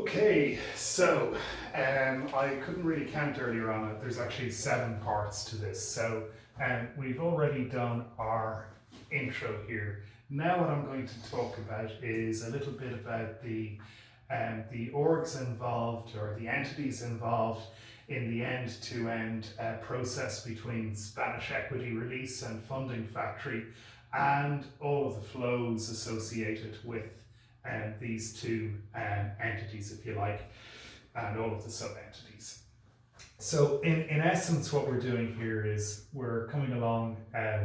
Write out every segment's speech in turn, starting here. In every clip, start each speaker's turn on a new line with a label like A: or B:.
A: Okay, so I couldn't really count earlier on it. There's actually 7 parts to this. So we've already done our intro here. Now what I'm going to talk about is a little bit about the orgs involved or the entities involved in the end-to-end process between Spanish Equity Release and Funding Factory, and all of the flows associated with these two entities, if you like, and all of the sub-entities. So in essence, what we're doing here is we're coming along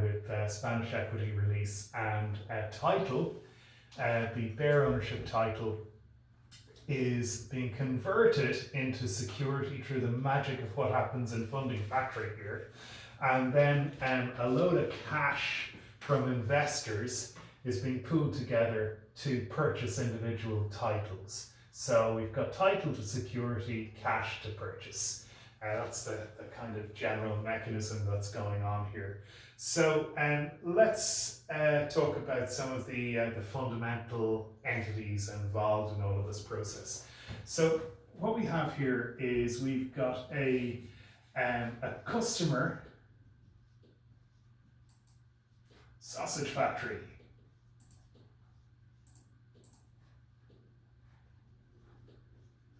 A: with Spanish Equity Release and title. The bare ownership title is being converted into security through the magic of what happens in Funding Factory here. And then a load of cash from investors is being pooled together to purchase individual titles. So we've got title to security, cash to purchase. That's the kind of general mechanism that's going on here. So let's talk about some of the fundamental entities involved in all of this process. So what we have here is we've got a customer sausage factory.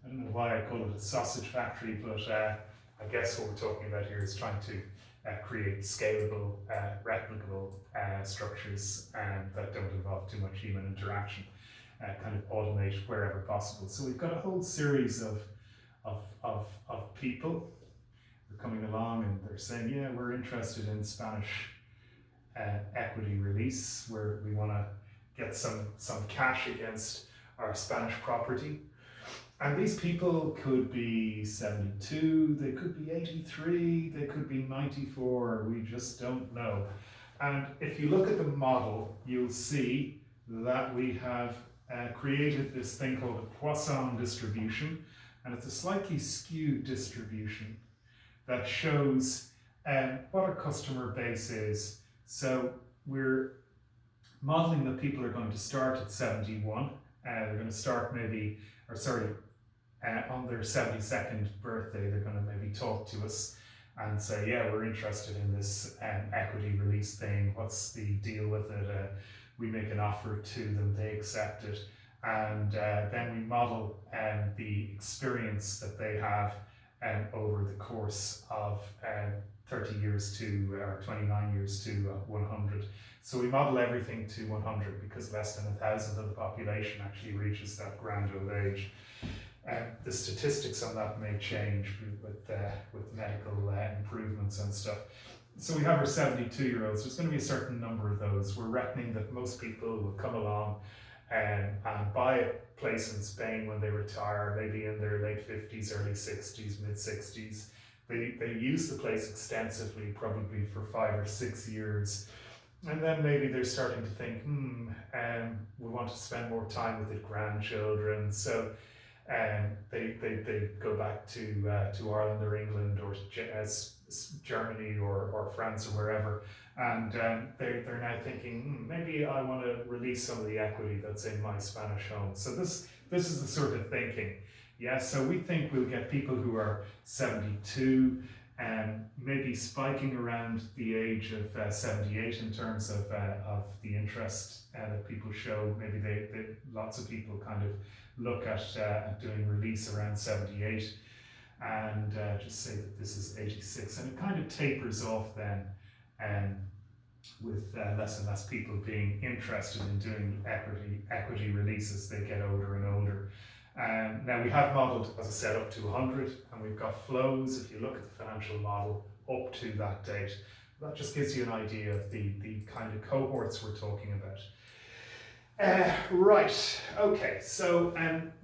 A: I don't know why I call it a sausage factory, but I guess what we're talking about here is trying to create scalable, replicable structures that don't involve too much human interaction, kind of automate wherever possible. So we've got a whole series of people who are coming along and they're saying, yeah, we're interested in Spanish equity release, where we want to get some cash against our Spanish property. And these people could be 72, they could be 83, they could be 94, we just don't know. And if you look at the model, you'll see that we have created this thing called a Poisson distribution, and it's a slightly skewed distribution that shows what our customer base is. So we're modeling that people are going to start at 71, they're going to start maybe, or sorry, on their 72nd birthday, they're going to maybe talk to us and say, yeah, we're interested in this equity release thing. What's the deal with it? We make an offer to them, they accept it. And then we model the experience that they have over the course of 30 years to, or 29 years to 100. So we model everything to 100 because less than 1,000 of the population actually reaches that grand old age. The statistics on that may change with medical improvements and stuff. So we have our 72-year-olds. There's going to be a certain number of those. We're reckoning that most people will come along and buy a place in Spain when they retire, maybe in their late 50s, early 60s, mid 60s. They use the place extensively, probably for 5 or 6 years. And then maybe they're starting to think, we want to spend more time with the grandchildren. So they go back to Ireland or England or Germany or France or wherever, and they're now thinking, maybe I want to release some of the equity that's in my Spanish home. So this is the sort of thinking. Yeah, so we think we'll get people who are 72, maybe spiking around the age of 78 in terms of the interest that people show. Maybe lots of people kind of look at doing release around 78 and just say that this is 86, and it kind of tapers off then with less and less people being interested in doing equity release as they get older and older. Now we have modelled, as I said, up to 100, and we've got flows, if you look at the financial model, up to that date. That just gives you an idea of the kind of cohorts we're talking about. Right, okay, so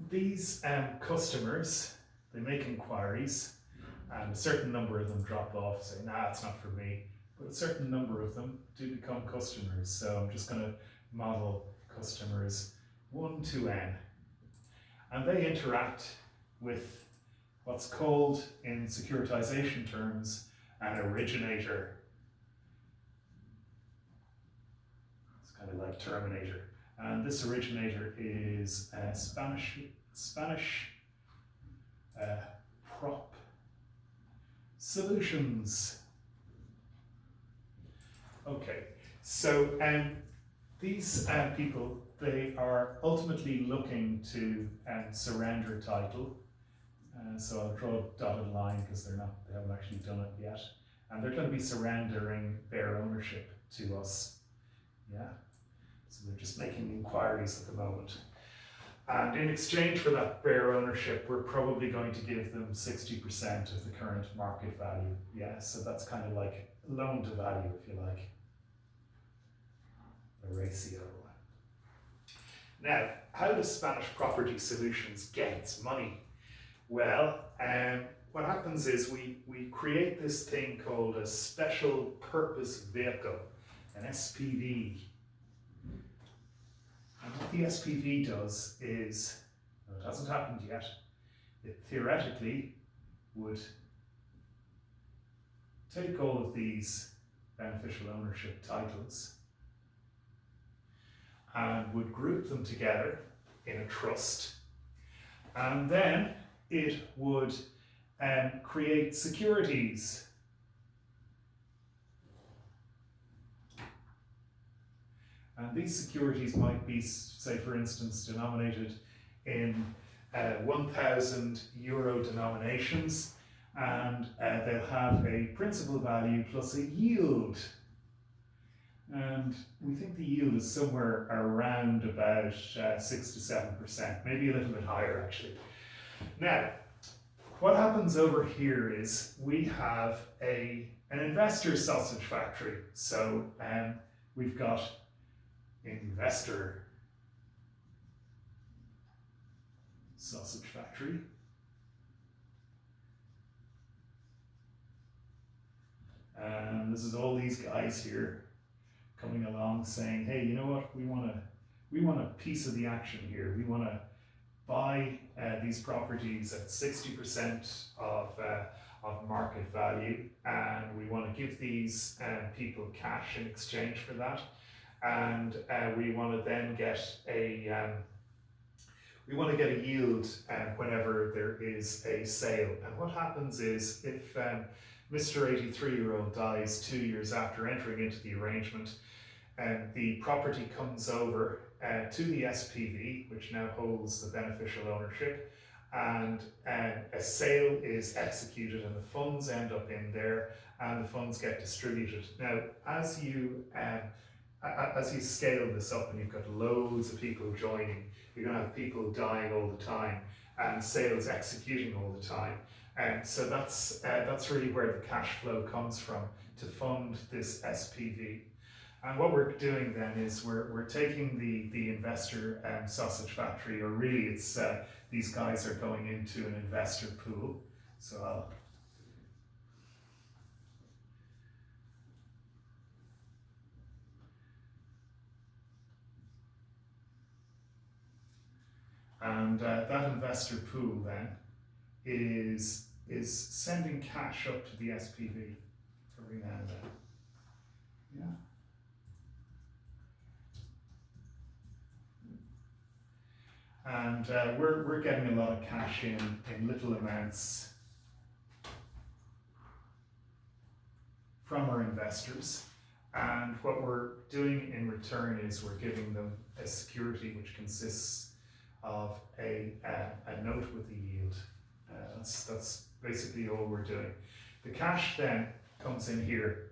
A: these customers, they make inquiries, and a certain number of them drop off, say, nah, it's not for me, but a certain number of them do become customers. So I'm just going to model customers 1 to n, and they interact with what's called, in securitization terms, an originator. It's kind of like Terminator. And this originator is Spanish prop solutions. Okay, so these people, they are ultimately looking to surrender title. So I'll draw a dotted line because they haven't actually done it yet. And they're going to be surrendering their ownership to us. Yeah. So they're just making inquiries at the moment. And in exchange for that bare ownership, we're probably going to give them 60% of the current market value. Yeah, so that's kind of like loan to value, if you like. The ratio. Now, how does Spanish Property Solutions get its money? Well, what happens is we create this thing called a special purpose vehicle, an SPV. And what the SPV does is, well, it hasn't happened yet, it theoretically would take all of these beneficial ownership titles and would group them together in a trust, and then it would create securities. And these securities might be, say for instance, denominated in 1,000 euro denominations, and they'll have a principal value plus a yield. And we think the yield is somewhere around about 6 to 7%, maybe a little bit higher actually. Now, what happens over here is we have an investor sausage factory. So we've got investor sausage factory. And this is all these guys here coming along saying, hey, you know what, we want a piece of the action here. We want to buy these properties at 60% of market value, and we want to give these people cash in exchange for that, and we want to then get a yield whenever there is a sale. And what happens is if Mr. 83-year-old dies 2 years after entering into the arrangement, the property comes over to the SPV, which now holds the beneficial ownership, and a sale is executed and the funds end up in there and the funds get distributed. Now, as you scale this up and you've got loads of people joining, you're going to have people dying all the time and sales executing all the time. And so that's really where the cash flow comes from to fund this SPV. And what we're doing then is we're taking the investor sausage factory, or really it's these guys are going into an investor pool. So that investor pool then is sending cash up to the SPV every now and then. Yeah. And we're getting a lot of cash in little amounts from our investors. And what we're doing in return is we're giving them a security which consists of a note with a yield. That's basically all we're doing. The cash then comes in here,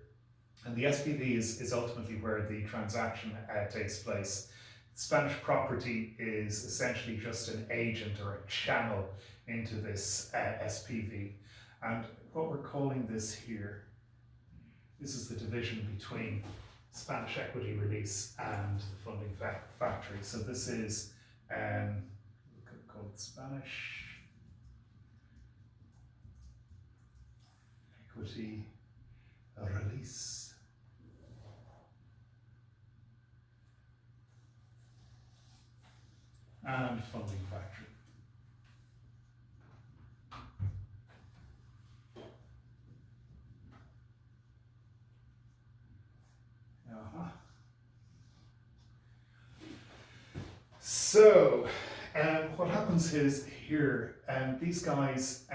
A: and the SPV is ultimately where the transaction takes place. Spanish Property is essentially just an agent or a channel into this SPV. And what we're calling this here, this is the division between Spanish Equity Release and the Funding Factory. So this is called Spanish Equity Release. And Funding Factory. So What happens is here, these guys,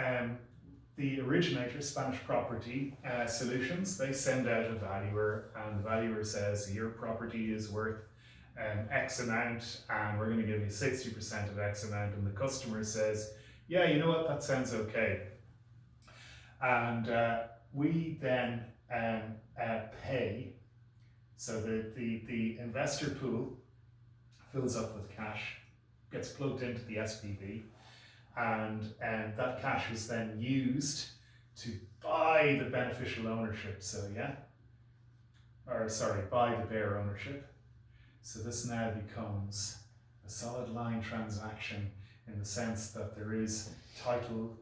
A: the originator, Spanish Property Solutions, they send out a valuer, and the valuer says your property is worth X amount, and we're going to give you 60% of X amount, and the customer says, yeah, you know what, that sounds okay. And we then pay, so the investor pool fills up with cash, gets plugged into the SPV, and that cash is then used to buy the beneficial ownership, buy the bare ownership. So this now becomes a solid line transaction in the sense that there is title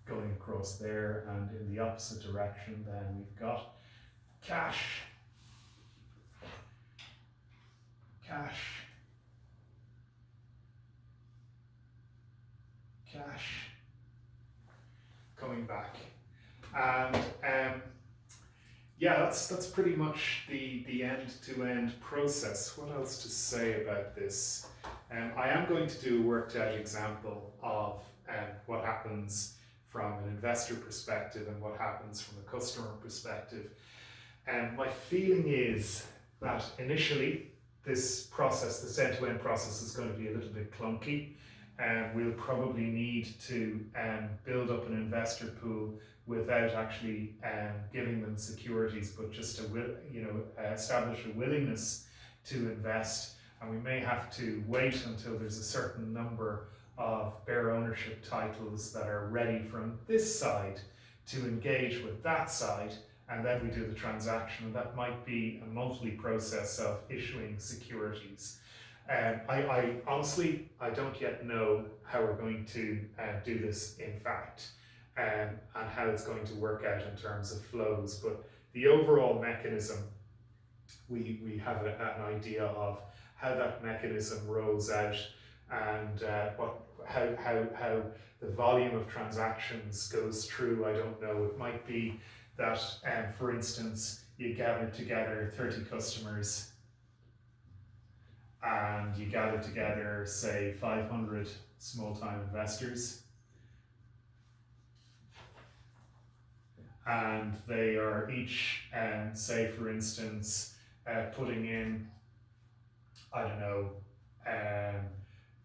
A: going across there, and in the opposite direction then we've got cash coming back. And yeah, that's pretty much the end-to-end process. What else to say about this? I am going to do a worked out example of what happens from an investor perspective and what happens from a customer perspective. My feeling is that initially this process, this end-to-end process, is going to be a little bit clunky. We'll probably need to build up an investor pool without actually giving them securities, but just establish a willingness to invest. And we may have to wait until there's a certain number of bare ownership titles that are ready from this side to engage with that side, and then we do the transaction. And that might be a monthly process of issuing securities. I honestly, I don't yet know how we're going to do this in fact, and how it's going to work out in terms of flows, but the overall mechanism, we have an idea of how that mechanism rolls out, and how the volume of transactions goes through. I don't know. It might be that, for instance, you gather together 30 customers and you gather together, say, 500 small-time investors, and they are each, say, for instance, putting in, I don't know,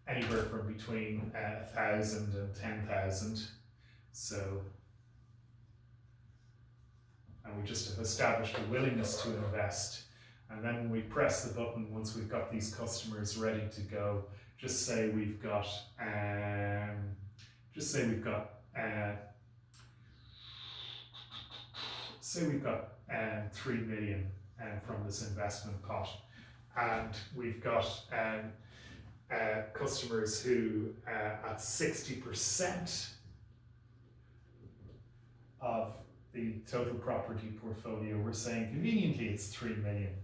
A: anywhere from between 1,000 and 10,000. So, and we just have established a willingness to invest. And then when we press the button, once we've got these customers ready to go, just say we've got 3 million from this investment pot, and we've got customers who at 60% of the total property portfolio, we're saying conveniently it's 3 million.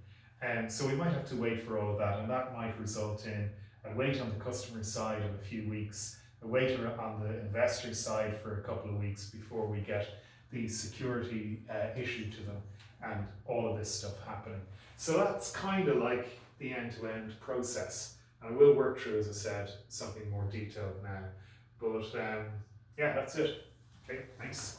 A: So we might have to wait for all of that, and that might result in a wait on the customer side of a few weeks, a wait on the investor side for a couple of weeks before we get the security issued to them, and all of this stuff happening. So that's kind of like the end-to-end process. And I will work through, as I said, something more detailed now. But yeah, that's it. Okay, thanks.